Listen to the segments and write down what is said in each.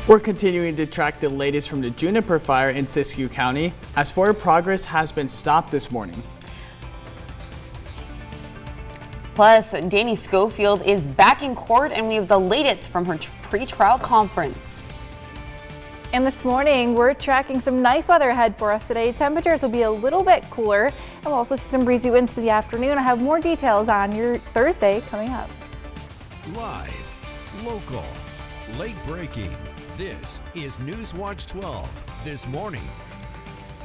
We're continuing to track the latest from the Juniper fire in Syscue County, as fire progress has been stopped this morning. Plus, Danny Scoffield is back in court, and we have the latest from her pre-trial conference. And this morning, we're tracking some nice weather ahead for us today. Temperatures will be a little bit cooler, and we'll also see some breezy winds in the afternoon. I have more details on your Thursday coming up. Live, local, late breaking. This is NewsWatch 12 this morning.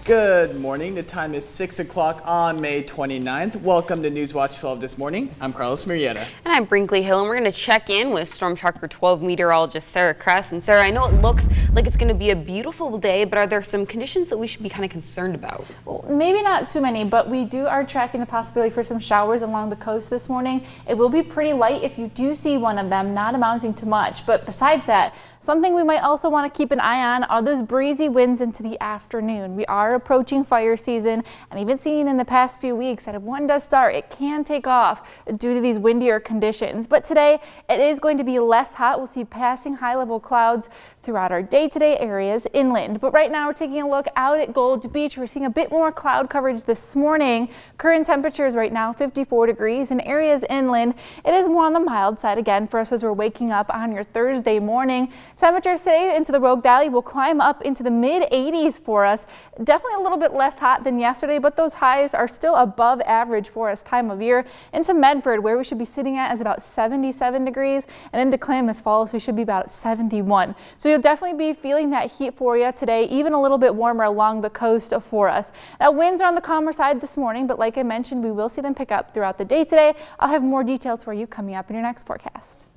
Good morning. The time is 6 o'clock on May 29th. Welcome to NewsWatch 12 this morning. I'm Carlos Murrieta. And I'm Brinkley Hill, and we're going to check in with Storm Tracker 12 meteorologist Sarah Kress. And Sarah, I know it looks like it's going to be a beautiful day, but are there some conditions that we should be kind of concerned about? Well, maybe not too many, but we are tracking the possibility for some showers along the coast this morning. It will be pretty light if you do see one of them, not amounting to much. But besides that, something we might also want to keep an eye on are those breezy winds into the afternoon. We are approaching fire season, and even seen in the past few weeks that if one does start, it can take off due to these windier conditions. But today, it is going to be less hot. We'll see passing high-level clouds throughout our day-to-day areas inland. But right now, we're taking a look out at Gold Beach. We're seeing a bit more cloud coverage this morning. Current temperatures right now, 54 degrees. In areas inland, it is more on the mild side again for us as we're waking up on your Thursday morning. Temperatures today into the Rogue Valley will climb up into the mid-80s for us. Definitely a little bit less hot than yesterday, but those highs are still above average for us time of year. Into Medford, where we should be sitting at, is about 77 degrees, and into Klamath Falls, we should be about 71. So you'll definitely be feeling that heat for you today, even a little bit warmer along the coast for us. Now, winds are on the calmer side this morning, but like I mentioned, we will see them pick up throughout the day today. I'll have more details for you coming up in your next forecast.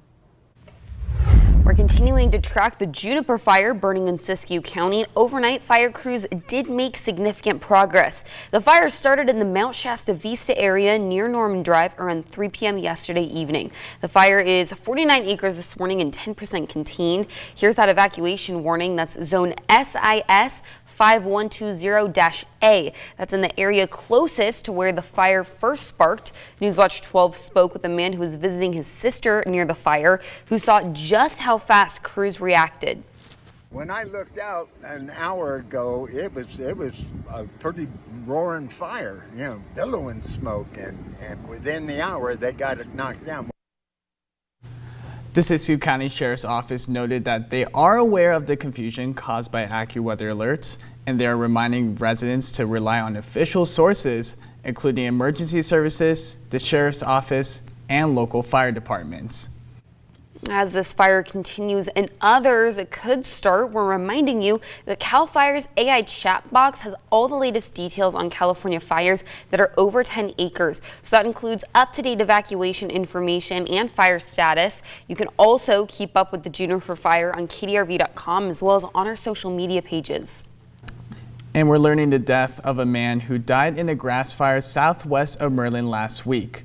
We're continuing to track the Juniper fire burning in Syscue County. Overnight, fire crews did make significant progress. The fire started in the Mount Shasta Vista area near Norman Drive around 3 p.m. yesterday evening. The fire is 49 acres this morning and 10% contained. Here's that evacuation warning. That's zone SIS 5120-A. That's in the area closest to where the fire first sparked. NewsWatch 12 spoke with a man who was visiting his sister near the fire, who saw just how fast crews reacted. When I looked out an hour ago, it was a pretty roaring fire, billowing smoke, and within the hour they got it knocked down. The Syscue County Sheriff's Office noted that they are aware of the confusion caused by AccuWeather alerts, and they are reminding residents to rely on official sources, including emergency services, the Sheriff's Office, and local fire departments. As this fire continues and others could start, we're reminding you that CAL FIRE's AI chat box has all the latest details on California fires that are over 10 acres. So that includes up-to-date evacuation information and fire status. You can also keep up with the Juniper fire on KDRV.com as well as on our social media pages. And we're learning the death of a man who died in a grass fire southwest of Merlin last week.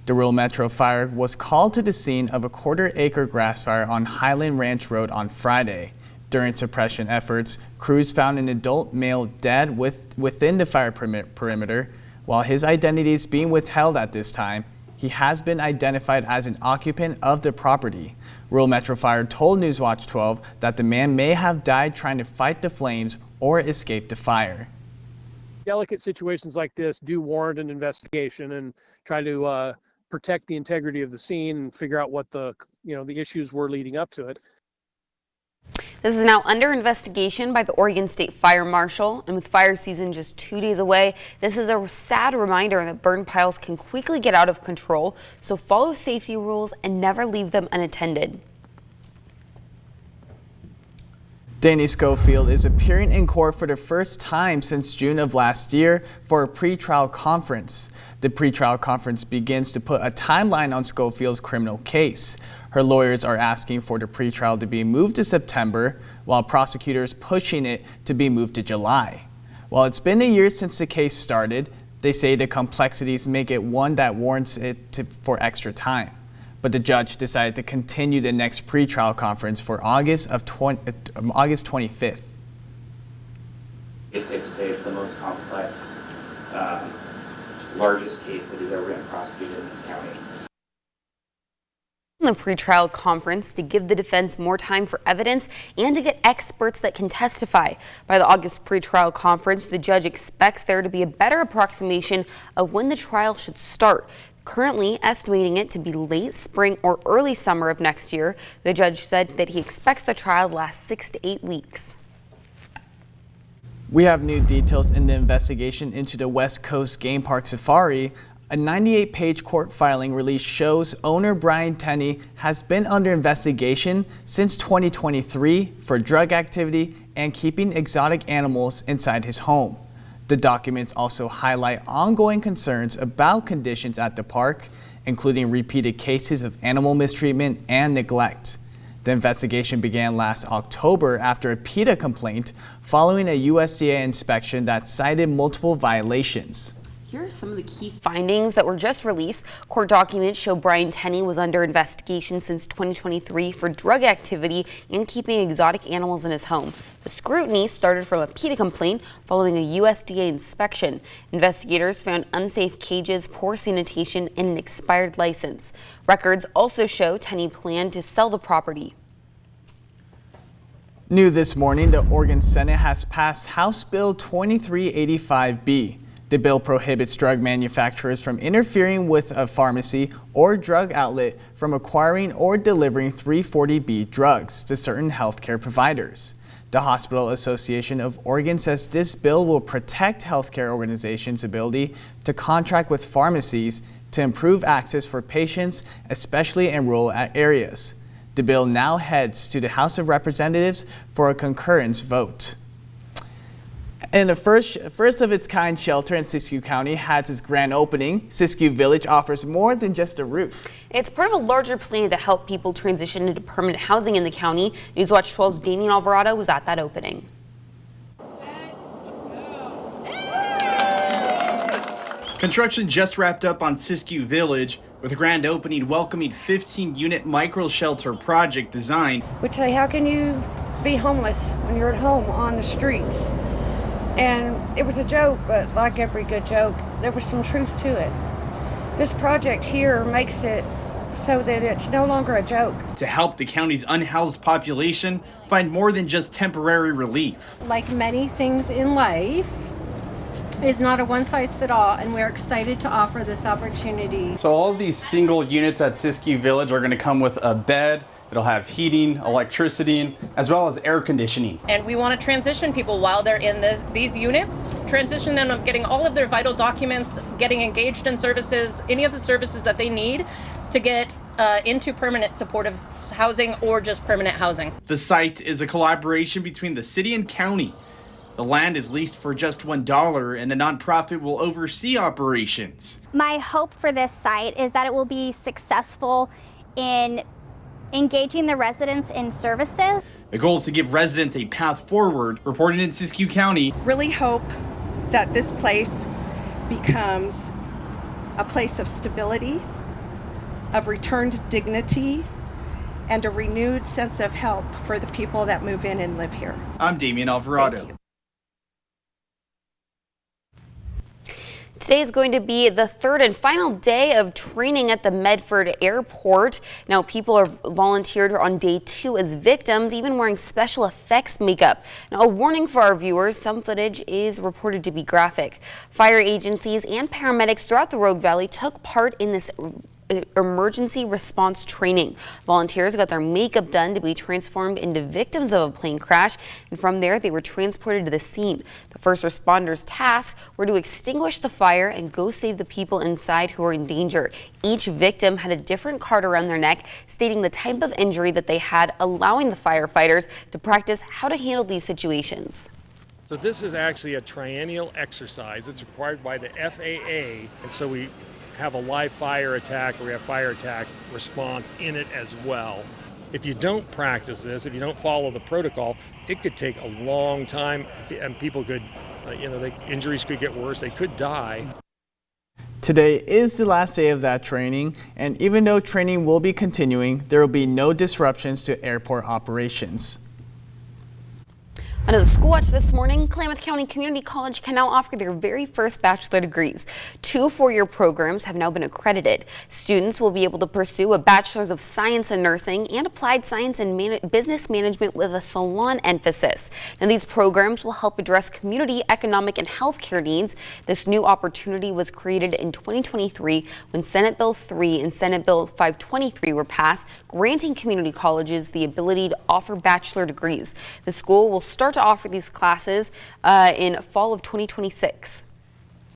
The Rural Metro Fire was called to the scene of a quarter-acre grass fire on Highland Ranch Road on Friday. During suppression efforts, crews found an adult male dead within the fire perimeter. While his identity is being withheld at this time, he has been identified as an occupant of the property. Rural Metro Fire told NewsWatch 12 that the man may have died trying to fight the flames or escape the fire. Delicate situations like this do warrant an investigation and try to protect the integrity of the scene and figure out what the issues were leading up to it. This is now under investigation by the Oregon State Fire Marshal, and with fire season just 2 days away, this is a sad reminder that burn piles can quickly get out of control, so follow safety rules and never leave them unattended. Danny Scoffield is appearing in court for the first time since June of last year for a pretrial conference. The pretrial conference begins to put a timeline on Schofield's criminal case. Her lawyers are asking for the pretrial to be moved to September, while prosecutors pushing it to be moved to July. While it's been a year since the case started, they say the complexities make it one that warrants for extra time. But the judge decided to continue the next pretrial conference for August 25th. It's safe to say it's the most complex, largest case that has ever been prosecuted in this county. the pretrial conference to give the defense more time for evidence and to get experts that can testify. By the August pretrial conference, the judge expects there to be a better approximation of when the trial should start. Currently estimating it to be late spring or early summer of next year. The judge said that he expects the trial to last 6 to 8 weeks. We have new details in the investigation into the West Coast Game Park Safari. A 98-page court filing release shows owner Brian Tenney has been under investigation since 2023 for drug activity and keeping exotic animals inside his home. The documents also highlight ongoing concerns about conditions at the park, including repeated cases of animal mistreatment and neglect. The investigation began last October after a PETA complaint following a USDA inspection that cited multiple violations. Here are some of the key findings that were just released. Court documents show Brian Tenney was under investigation since 2023 for drug activity and keeping exotic animals in his home. The scrutiny started from a PETA complaint following a USDA inspection. Investigators found unsafe cages, poor sanitation, and an expired license. Records also show Tenney planned to sell the property. New this morning, the Oregon Senate has passed House Bill 2385B. The bill prohibits drug manufacturers from interfering with a pharmacy or drug outlet from acquiring or delivering 340B drugs to certain healthcare providers. The Hospital Association of Oregon says this bill will protect healthcare organizations' ability to contract with pharmacies to improve access for patients, especially in rural areas. The bill now heads to the House of Representatives for a concurrence vote. And the first of its kind shelter in Syscue County has its grand opening. Syscue Village offers more than just a roof. It's part of a larger plan to help people transition into permanent housing in the county. NewsWatch 12's Damian Alvarado was at that opening. Construction just wrapped up on Syscue Village with a grand opening welcoming 15-unit micro shelter project design. Would say, how can you be homeless when you're at home on the streets? And it was a joke, but like every good joke, there was some truth to it. This project here makes it so that it's no longer a joke. To help the county's unhoused population find more than just temporary relief. Like many things in life, is not a one-size-fits-all, and we're excited to offer this opportunity. So all of these single units at Syscue Village are going to come with a bed. It'll have heating, electricity, as well as air conditioning. And we want to transition people while they're in these units, transition them of getting all of their vital documents, getting engaged in services, any of the services that they need to get into permanent supportive housing or just permanent housing. The site is a collaboration between the city and county. The land is leased for just $1 and the nonprofit will oversee operations. My hope for this site is that it will be successful in engaging the residents in services. The goal is to give residents a path forward. Reporting in Syscue County. Really hope that this place becomes a place of stability, of returned dignity, and a renewed sense of help for the people that move in and live here. I'm Damian Alvarado. Today is going to be the third and final day of training at the Medford Airport. Now, people are volunteered on day 2 as victims, even wearing special effects makeup. Now, a warning for our viewers, some footage is reported to be graphic. Fire agencies and paramedics throughout the Rogue Valley took part in this emergency response training. Volunteers got their makeup done to be transformed into victims of a plane crash, and from there they were transported to the scene. The first responders' tasks were to extinguish the fire and go save the people inside who were in danger. Each victim had a different card around their neck stating the type of injury that they had, allowing the firefighters to practice how to handle these situations. So this is actually a triennial exercise. It's required by the FAA, and so we have a live fire attack or we have fire attack response in it as well. If you don't practice this, if you don't follow the protocol, it could take a long time and people could, injuries could get worse, they could die. Today is the last day of that training, and even though training will be continuing, there will be no disruptions to airport operations. Another School Watch this morning, Klamath County Community College can now offer their very first bachelor degrees. 2 four-year programs have now been accredited. Students will be able to pursue a Bachelor's of Science in Nursing and Applied Science in Business Management with a salon emphasis. Now, these programs will help address community, economic, and healthcare needs. This new opportunity was created in 2023 when Senate Bill 3 and Senate Bill 523 were passed, granting community colleges the ability to offer bachelor degrees. The school will start to offer these classes in fall of 2026.